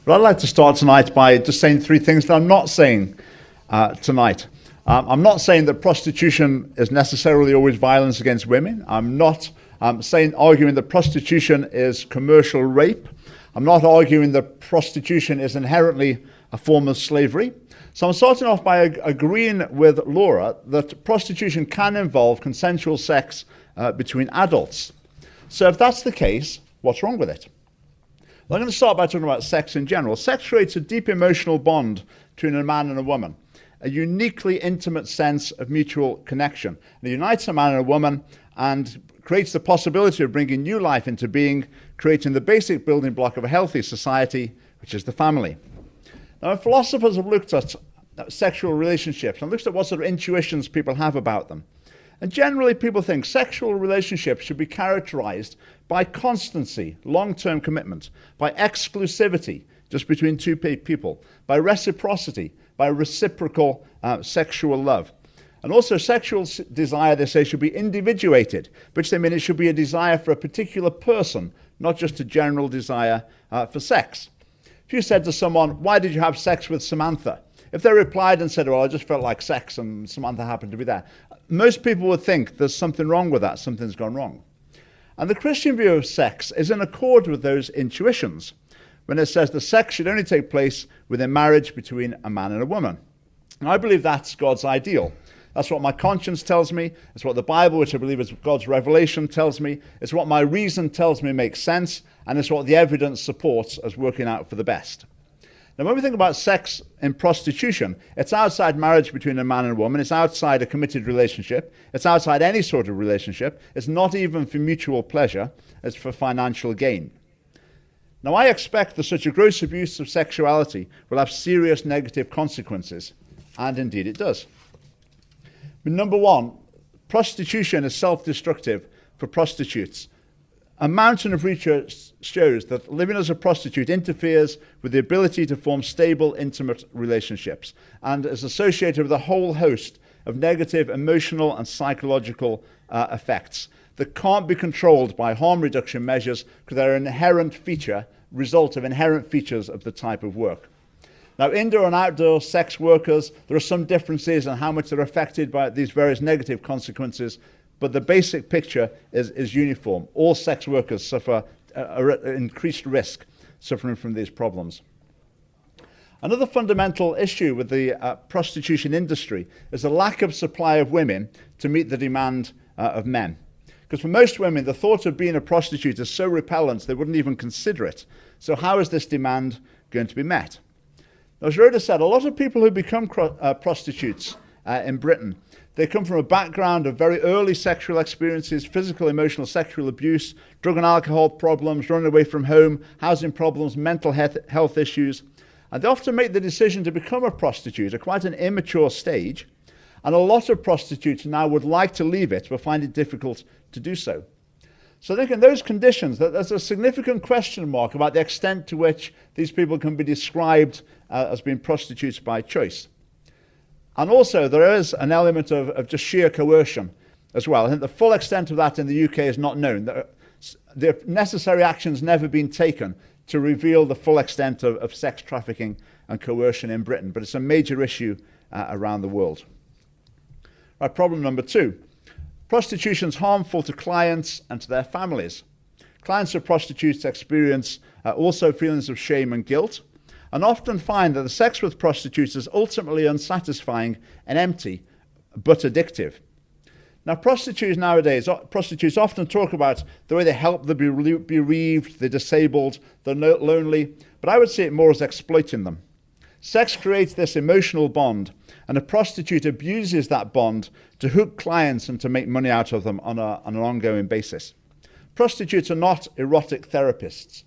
But I'd like to start tonight by just saying three things that I'm not saying tonight. I'm not saying that prostitution is necessarily always violence against women. I'm not arguing that prostitution is commercial rape. I'm not arguing that prostitution is inherently a form of slavery. So I'm starting off by agreeing with Laura that prostitution can involve consensual sex between adults. So if that's the case, what's wrong with it? Well, I'm going to start by talking about sex in general. Sex creates a deep emotional bond between a man and a woman, a uniquely intimate sense of mutual connection. It unites a man and a woman and creates the possibility of bringing new life into being, creating the basic building block of a healthy society, which is the family. Now, philosophers have looked at sexual relationships and looked at what sort of intuitions people have about them. And generally, people think sexual relationships should be characterized by constancy, long-term commitment, by exclusivity, just between two people, by reciprocity, by reciprocal sexual love. And also sexual desire, they say, should be individuated, which they mean it should be a desire for a particular person, not just a general desire for sex. If you said to someone, "Why did you have sex with Samantha?" If they replied and said, "Well, I just felt like sex and Samantha happened to be there," most people would think there's something wrong with that, something's gone wrong. And the Christian view of sex is in accord with those intuitions when it says the sex should only take place within marriage between a man and a woman. And I believe that's God's ideal. That's what my conscience tells me. It's what the Bible, which I believe is God's revelation, tells me. It's what my reason tells me makes sense. And it's what the evidence supports as working out for the best. Now, when we think about sex in prostitution, it's outside marriage between a man and a woman. It's outside a committed relationship. It's outside any sort of relationship. It's not even for mutual pleasure. It's for financial gain. Now, I expect that such a gross abuse of sexuality will have serious negative consequences. And indeed it does. But number one, prostitution is self-destructive for prostitutes. A mountain of research shows that living as a prostitute interferes with the ability to form stable, intimate relationships and is associated with a whole host of negative emotional and psychological effects that can't be controlled by harm reduction measures because they're an result of inherent features of the type of work. Now, indoor and outdoor sex workers, there are some differences in how much they're affected by these various negative consequences, but the basic picture is uniform. All sex workers suffer increased risk suffering from these problems. Another fundamental issue with the prostitution industry is the lack of supply of women to meet the demand of men. Because for most women, the thought of being a prostitute is so repellent they wouldn't even consider it. So how is this demand going to be met? As Rhoda said, a lot of people who become prostitutes in Britain, they come from a background of very early sexual experiences, physical, emotional, sexual abuse, drug and alcohol problems, running away from home, housing problems, mental health issues. And they often make the decision to become a prostitute at quite an immature stage. And a lot of prostitutes now would like to leave it, but find it difficult to do so. So I think in those conditions, that there's a significant question mark about the extent to which these people can be described as being prostitutes by choice. And also, there is an element of just sheer coercion as well. I think the full extent of that in the UK is not known. The necessary action's never been taken to reveal the full extent of sex trafficking and coercion in Britain, but it's a major issue around the world. Right, problem number two. Prostitution is harmful to clients and to their families. Clients of prostitutes experience also feelings of shame and guilt, and often find that the sex with prostitutes is ultimately unsatisfying and empty, but addictive. Now, prostitutes often talk about the way they help the bereaved, the disabled, the lonely, but I would see it more as exploiting them. Sex creates this emotional bond, and a prostitute abuses that bond to hook clients and to make money out of them on an ongoing basis. Prostitutes are not erotic therapists.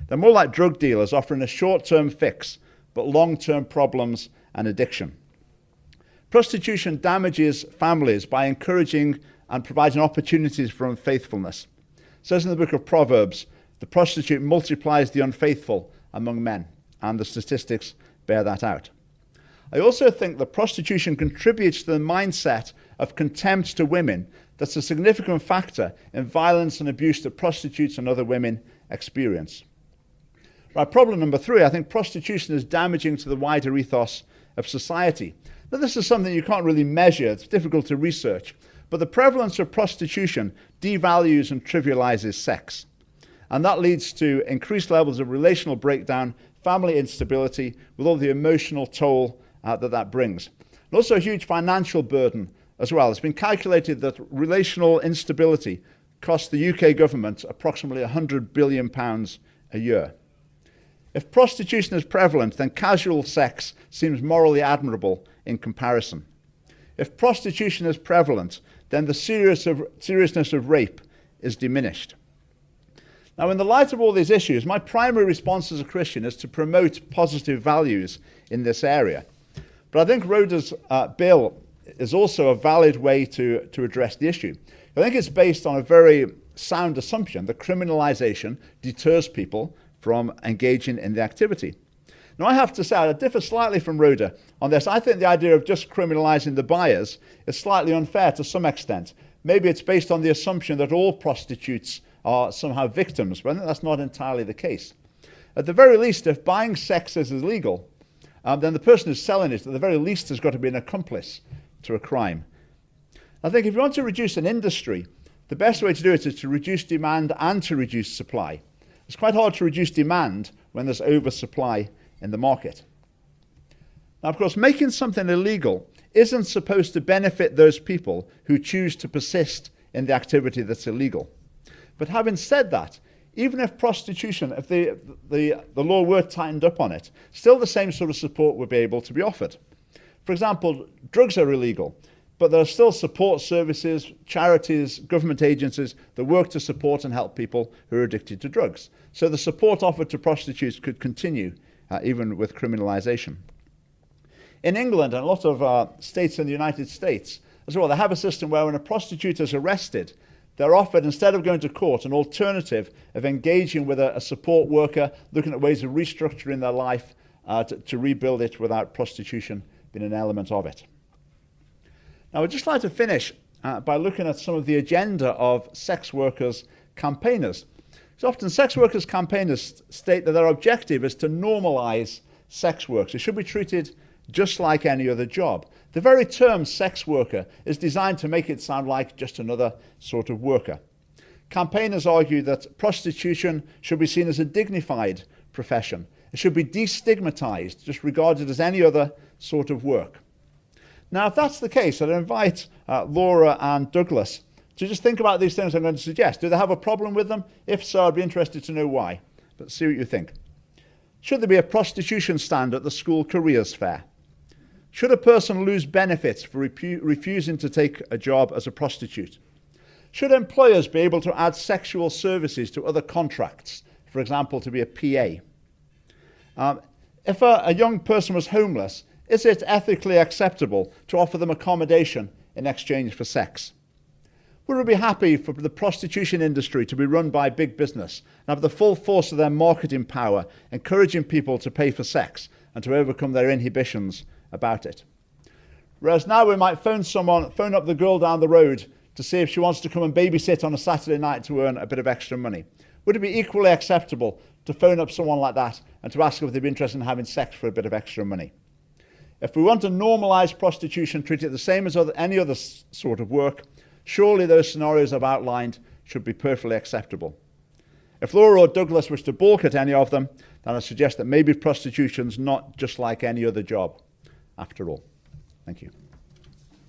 They're more like drug dealers offering a short-term fix, but long-term problems and addiction. Prostitution damages families by encouraging and providing opportunities for unfaithfulness. It says in the book of Proverbs, the prostitute multiplies the unfaithful among men, and the statistics bear that out. I also think that prostitution contributes to the mindset of contempt to women that's a significant factor in violence and abuse that prostitutes and other women experience. Right, problem number 3, I think prostitution is damaging to the wider ethos of society. Now, this is something you can't really measure, it's difficult to research, but the prevalence of prostitution devalues and trivializes sex. And that leads to increased levels of relational breakdown, family instability, with all the emotional toll that brings. And also a huge financial burden as well. It's been calculated that relational instability costs the UK government approximately £100 billion a year. If prostitution is prevalent, then casual sex seems morally admirable in comparison. If prostitution is prevalent, then the seriousness of rape is diminished. Now, in the light of all these issues, my primary response as a Christian is to promote positive values in this area. But I think Rhoda's bill is also a valid way to address the issue. I think it's based on a very sound assumption that criminalization deters people from engaging in the activity. Now, I have to say, I differ slightly from Rhoda on this. I think the idea of just criminalizing the buyers is slightly unfair to some extent. Maybe it's based on the assumption that all prostitutes are somehow victims, but I think that's not entirely the case. At the very least, if buying sex is illegal, then the person who's selling it, at the very least, has got to be an accomplice to a crime. I think if you want to reduce an industry, the best way to do it is to reduce demand and to reduce supply. It's quite hard to reduce demand when there's oversupply in the market. Now, of course, making something illegal isn't supposed to benefit those people who choose to persist in the activity that's illegal. But having said that, even if prostitution, if the law were tightened up on it, still the same sort of support would be able to be offered. For example, drugs are illegal, but there are still support services, charities, government agencies that work to support and help people who are addicted to drugs. So the support offered to prostitutes could continue even with criminalization. In England and a lot of states in the United States as well, they have a system where when a prostitute is arrested, they're offered, instead of going to court, an alternative of engaging with a support worker, looking at ways of restructuring their life to rebuild it without prostitution being an element of it. Now, I'd just like to finish by looking at some of the agenda of sex workers campaigners. So often sex workers campaigners state that their objective is to normalize sex work. So it should be treated just like any other job. The very term sex worker is designed to make it sound like just another sort of worker. Campaigners argue that prostitution should be seen as a dignified profession. It should be destigmatized, just regarded as any other sort of work. Now, if that's the case, I'd invite Laura and Douglas to just think about these things I'm going to suggest. Do they have a problem with them? If so, I'd be interested to know why. But see what you think. Should there be a prostitution stand at the school careers fair? Should a person lose benefits for refusing to take a job as a prostitute? Should employers be able to add sexual services to other contracts, for example, to be a PA? If a young person was homeless, is it ethically acceptable to offer them accommodation in exchange for sex? Would we be happy for the prostitution industry to be run by big business and have the full force of their marketing power, encouraging people to pay for sex and to overcome their inhibitions about it? Whereas now we might phone up the girl down the road to see if she wants to come and babysit on a Saturday night to earn a bit of extra money. Would it be equally acceptable to phone up someone like that and to ask if they'd be interested in having sex for a bit of extra money? If we want to normalize prostitution, treat it the same as any other sort of work, surely those scenarios I've outlined should be perfectly acceptable. If Laura or Douglas wish to balk at any of them, then I suggest that maybe prostitution's not just like any other job after all. Thank you.